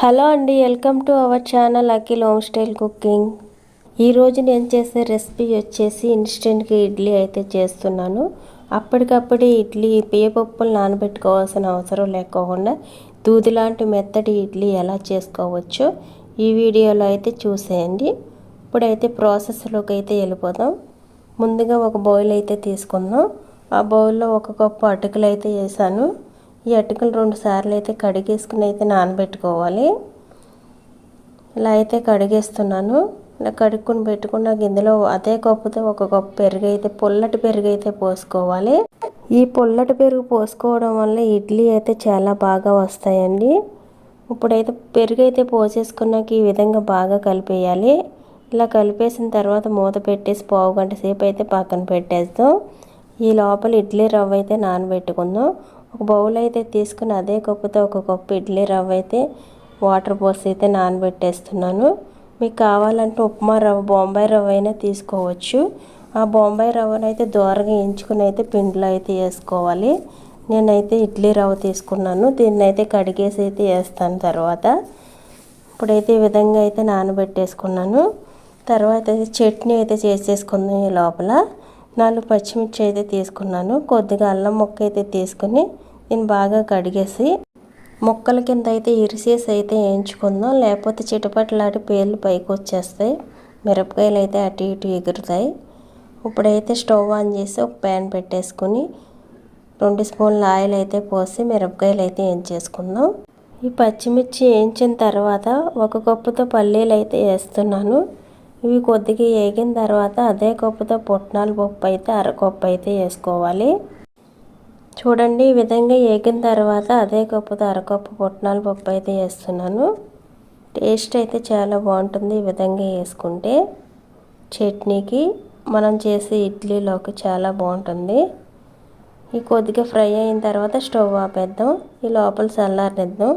Hello అండి, welcome to our channel Akhil home style cooking. ఈరోజు నేను చేసే రెసిపీ వచ్చేసి ఇన్స్టెంట్గా ఇడ్లీ అయితే చేస్తున్నాను. అప్పటికప్పుడే ఇడ్లీ పప్పులు నానబెట్టుకోవాల్సిన అవసరం లేకుండా దూది లాంటి మెత్తటి ఇడ్లీ ఎలా చేసుకోవచ్చో ఈ వీడియోలో అయితే చూసేయండి. ఇప్పుడైతే ప్రాసెస్లోకి అయితే వెళ్ళిపోదాం. ముందుగా ఒక బౌల్ అయితే తీసుకుందాం. ఆ బౌల్లో 1 కప్పు అటుకులు అయితే వేసాను. ఈ అటుకులు 2 సార్లు అయితే కడిగేసుకుని అయితే నానబెట్టుకోవాలి. ఇలా అయితే కడిగేస్తున్నాను. ఇలా కడుక్కుని పెట్టుకున్న గిన్నెలో అదే కప్పుతో 1 కప్పు పెరుగు అయితే పుల్లటి పెరుగు అయితే పోసుకోవాలి. ఈ పుల్లటి పెరుగు పోసుకోవడం వల్ల ఇడ్లీ అయితే చాలా బాగా వస్తాయండి. ఇప్పుడైతే పెరుగు అయితే పోసేసుకున్నాక ఈ విధంగా బాగా కలిపేయాలి. ఇలా కలిపేసిన తర్వాత మూత పెట్టేసి 1/2 గంట సేపు అయితే పక్కన పెట్టేస్తాం. ఈ లోపల ఇడ్లీ రవ్వ అయితే నానబెట్టుకుందాం. ఒక బౌల్ అయితే తీసుకుని అదే కప్పుతో 1 కప్పు ఇడ్లీ రవ్వ అయితే వాటర్ పోసి అయితే నానబెట్టేస్తున్నాను. మీకు కావాలంటే ఉప్మా రవ్వ, బొంబాయి రవ్వ అయినా తీసుకోవచ్చు. ఆ బొంబాయి రవ్వను అయితే దోరగా ఎంచుకుని అయితే పిండిలో అయితే వేసుకోవాలి. నేనైతే ఇడ్లీ రవ్వ తీసుకున్నాను. దీన్ని అయితే కడిగేసి అయితే వేస్తాను. తర్వాత ఇప్పుడైతే ఈ విధంగా అయితే నానబెట్టేసుకున్నాను. తర్వాత అయితే చట్నీ అయితే చేసేసుకుందాం. ఈ లోపల 4 పచ్చిమిర్చి అయితే తీసుకున్నాను. కొద్దిగా అల్లం ముక్క అయితే తీసుకుని దీన్ని బాగా కడిగేసి ముక్కల కింద అయితే ఇరిసేసి అయితే వేయించుకుందాం. లేకపోతే చిటపట్లాడి పేర్లు పైకి వచ్చేస్తాయి. మిరపకాయలు అయితే అటు ఇటు ఎగురుతాయి. ఇప్పుడైతే స్టవ్ ఆన్ చేసి ఒక ప్యాన్ పెట్టేసుకుని 2 స్పూన్ల ఆయిల్ అయితే పోసి మిరపకాయలు అయితే వేయించేసుకుందాం. ఈ పచ్చిమిర్చి వేయించిన తర్వాత 1 కప్పుతో పల్లీలు అయితే వేస్తున్నాను. ఇవి కొద్దిగా వేగిన తర్వాత అదే కప్పుతో పుట్నాల పప్పు అయితే 1/2 కప్పు అయితే వేసుకోవాలి. చూడండి, ఈ విధంగా వేగిన తర్వాత అదే కప్పుతో 1/2 కప్పు పుట్నాల పప్పు అయితే వేస్తున్నాను. టేస్ట్ అయితే చాలా బాగుంటుంది. ఈ విధంగా వేసుకుంటే చట్నీకి, మనం చేసే ఇడ్లీలోకి చాలా బాగుంటుంది. ఈ కొద్దిగా ఫ్రై అయిన తర్వాత స్టవ్ ఆపేద్దాం. ఈ లోపల చల్లారనిద్దాం.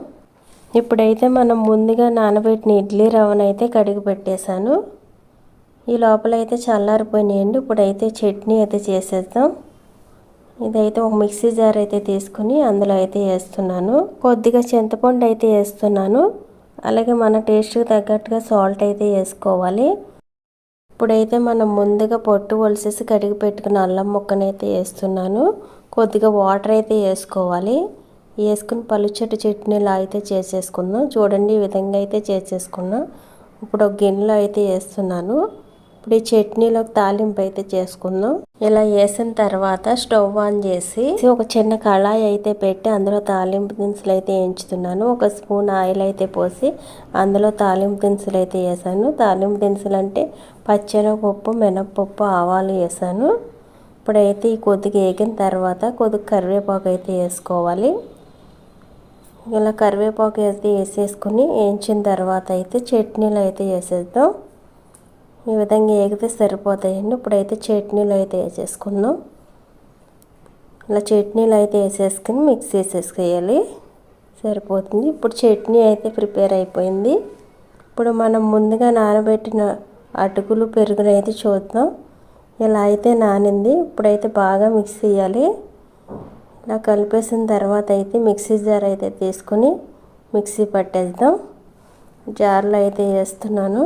ఇప్పుడైతే మనం ముందుగా నానబెట్టిన ఇడ్లీ రవ్వను అయితే కడిగి పెట్టేశాను. ఈ లోపల అయితే చల్లారిపోయినాయండి. ఇప్పుడైతే చట్నీ అయితే చేసేద్దాం. ఇదైతే ఒక మిక్సీ జార్ అయితే తీసుకుని అందులో అయితే వేస్తున్నాను. కొద్దిగా చింతపండు అయితే వేస్తున్నాను. అలాగే మన టేస్ట్కి తగ్గట్టుగా సాల్ట్ అయితే వేసుకోవాలి. ఇప్పుడైతే మనం ముందుగా పొట్టు ఒలిసేసి కడిగి పెట్టుకున్న అల్లం ముక్కను అయితే వేస్తున్నాను. కొద్దిగా వాటర్ అయితే వేసుకోవాలి. వేసుకుని పలుచటి చట్నీలా అయితే చేసేసుకుందాం. చూడండి, ఈ విధంగా అయితే చేసేసుకున్నాం. ఇప్పుడు ఒక గిన్నెలో అయితే వేస్తున్నాను. ఇప్పుడు ఈ చట్నీలోకి తాలింపు అయితే చేసుకుందాం. ఇలా వేసిన తర్వాత స్టవ్ ఆన్ చేసి ఒక చిన్న కళాయి అయితే పెట్టి అందులో తాలింపు దినుసులు అయితే వేయించుతున్నాను. 1 స్పూన్ ఆయిల్ అయితే పోసి అందులో తాలింపు దినుసులు అయితే వేసాను. తాలింపు దినుసులు అంటే పచ్చెనగపప్పు, మినప్పప్పు, ఆవాలు వేసాను. ఇప్పుడైతే ఈ కొద్దిగా వేగిన తర్వాత కొద్దిగా కరివేపాకు అయితే వేసుకోవాలి. ఇలా కరివేపాకు అయితే వేసేసుకుని వేయించిన తర్వాత అయితే చట్నీలు అయితే వేసేద్దాం. ఈ విధంగా వేగితే సరిపోతాయండి. ఇప్పుడైతే చట్నీలు అయితే వేసేసుకుందాం. ఇలా చట్నీలు అయితే వేసేసుకుని మిక్స్ చేసేసుకోవాలి. సరిపోతుంది. ఇప్పుడు చట్నీ అయితే ప్రిపేర్ అయిపోయింది. ఇప్పుడు మనం ముందుగా నానబెట్టిన అటుకులు, పెరుగును అయితే చూద్దాం. ఇలా అయితే నానింది. ఇప్పుడైతే బాగా మిక్స్ చేయాలి. ఇలా కలిపేసిన తర్వాత అయితే మిక్సీ జార్ అయితే తీసుకుని మిక్సీ పట్టేద్దాం. జార్లో అయితే వేస్తున్నాను.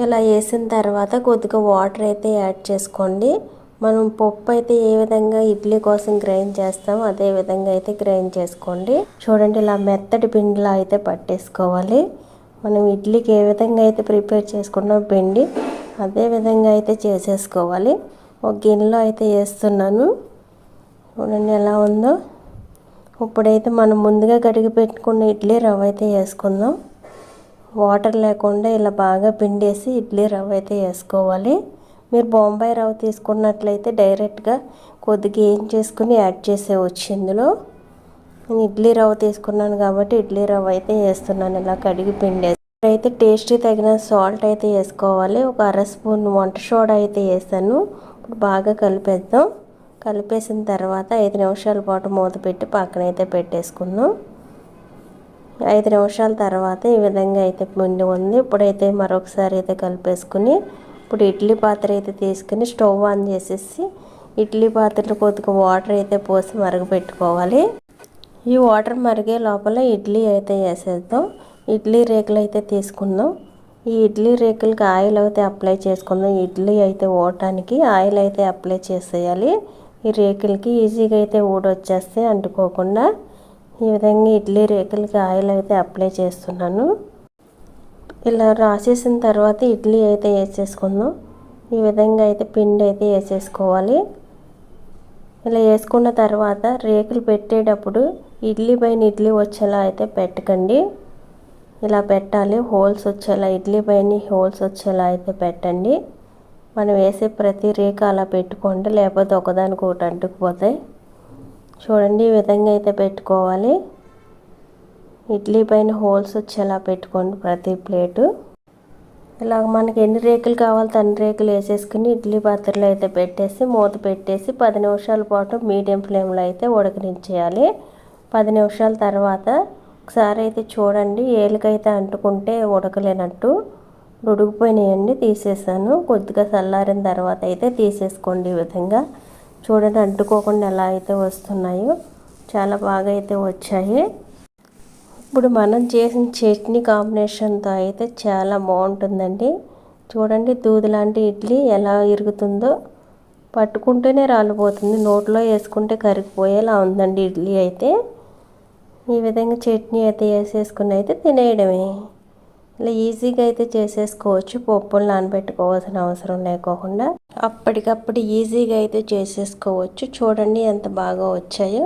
ఇలా వేసిన తర్వాత కొద్దిగా వాటర్ అయితే యాడ్ చేసుకోండి. మనం పప్పు అయితే ఏ విధంగా ఇడ్లీ కోసం గ్రైండ్ చేస్తామో అదే విధంగా అయితే గ్రైండ్ చేసుకోండి. చూడండి, ఇలా మెత్తటి పిండిలా అయితే పట్టేసుకోవాలి. మనం ఇడ్లీకి ఏ విధంగా అయితే ప్రిపేర్ చేసుకున్నాం పిండి అదే విధంగా అయితే చేసేసుకోవాలి. ఒక గిన్నెలో అయితే వేస్తున్నాను. చూడండి ఎలా ఉందో. ఇప్పుడైతే మనం ముందుగా కడిగి పెట్టుకున్న ఇడ్లీ రవ్వ అయితే వేసుకుందాం. వాటర్ లేకుండా ఇలా బాగా పిండేసి ఇడ్లీ రవ్వ అయితే వేసుకోవాలి. మీరు బొంబాయి రవ్వ తీసుకున్నట్లయితే డైరెక్ట్గా కొద్దిగా ఏం చేసుకుని యాడ్ చేసేవచ్చు. ఇందులో నేను ఇడ్లీ రవ్వ తీసుకున్నాను కాబట్టి ఇడ్లీ రవ్వ అయితే వేస్తున్నాను. ఇలా కడిగి పిండేసి అయితే టేస్ట్కి తగిన సాల్ట్ అయితే వేసుకోవాలి. ఒక 1/2 స్పూన్ వంట సోడా అయితే వేసాను. ఇప్పుడు బాగా కలిపేద్దాం. కలిపేసిన తర్వాత 5 నిమిషాల పాటు మూత పెట్టి పక్కన అయితే పెట్టేసుకుందాం. 5 నిమిషాల తర్వాత ఈ విధంగా అయితే పిండి ఉంది. ఇప్పుడైతే మరొకసారి అయితే కలిపేసుకుని ఇప్పుడు ఇడ్లీ పాత్ర అయితే తీసుకుని స్టవ్ ఆన్ చేసేసి ఇడ్లీ పాత్రలో కొద్దిగా వాటర్ అయితే పోసి మరగపెట్టుకోవాలి. ఈ వాటర్ మరిగే లోపల ఇడ్లీ అయితే వేసేద్దాం. ఇడ్లీ రేకులు అయితే తీసుకుందాం. ఈ ఇడ్లీ రేకులకి ఆయిల్ అయితే అప్లై చేసుకుందాం. ఇడ్లీ అయితే ఓడటానికి ఆయిల్ అయితే అప్లై చేసేయాలి. ఈ రేకులకి ఈజీగా అయితే ఊడొచ్చేస్తే అంటుకోకుండా. ఈ విధంగా ఇడ్లీ రేకులకి ఆయిల్ అయితే అప్లై చేస్తున్నాను. ఇలా రాసేసిన తర్వాత ఇడ్లీ అయితే వేసేసుకుందాం. ఈ విధంగా అయితే పిండి అయితే వేసేసుకోవాలి. ఇలా వేసుకున్న తర్వాత రేకులు పెట్టేటప్పుడు ఇడ్లీ పైన ఇడ్లీ వచ్చేలా అయితే పెట్టకండి. ఇలా పెట్టాలి. హోల్స్ వచ్చేలా, ఇడ్లీ పైన హోల్స్ వచ్చేలా అయితే పెట్టండి. మనం వేసే ప్రతి రేక అలా పెట్టుకోండి, లేకపోతే ఒకదానికి ఒకటి అంటుకుపోతాయి. చూడండి, ఈ విధంగా అయితే పెట్టుకోవాలి. ఇడ్లీ పైన హోల్స్ వచ్చేలా పెట్టుకోండి ప్రతి ప్లేటు. ఇలా మనకి ఎన్ని రేకులు కావాలో అన్ని రేకులు వేసేసుకుని ఇడ్లీ పాత్రలో అయితే పెట్టేసి మూత పెట్టేసి 10 నిమిషాల పాటు మీడియం ఫ్లేమ్లో అయితే ఉడకనిచ్చేయాలి. 10 నిమిషాల తర్వాత ఒకసారి అయితే చూడండి, ఏలుకైతే అంటుకుంటే ఉడకలేనట్టు ఉడికిపోయినాయండి. తీసేసాను. కొద్దిగా చల్లారిన తర్వాత అయితే తీసేసుకోండి. ఈ విధంగా చూడండి, అంటుకోకుండా ఎలా అయితే వస్తున్నాయో చాలా బాగా అయితే వచ్చాయి. ఇప్పుడు మనం చేసిన చట్నీ కాంబినేషన్తో అయితే చాలా బాగుంటుందండి. చూడండి, దూది లాంటి ఇడ్లీ ఎలా ఇరుగుతుందో, పట్టుకుంటేనే రాలిపోతుంది, నోట్లో వేసుకుంటే కరిగిపోయేలా ఉందండి ఇడ్లీ అయితే. ఈ విధంగా చట్నీ అయితే వేసేసుకుని అయితే తినేయడమే. ఇలా ఈజీగా అయితే చేసేసుకోవచ్చు. పప్పులు నానబెట్టుకోవాల్సిన అవసరం లేకోకుండా అప్పటికప్పుడు ఈజీగా అయితే చేసేసుకోవచ్చు. చూడండి ఎంత బాగా వచ్చాయో.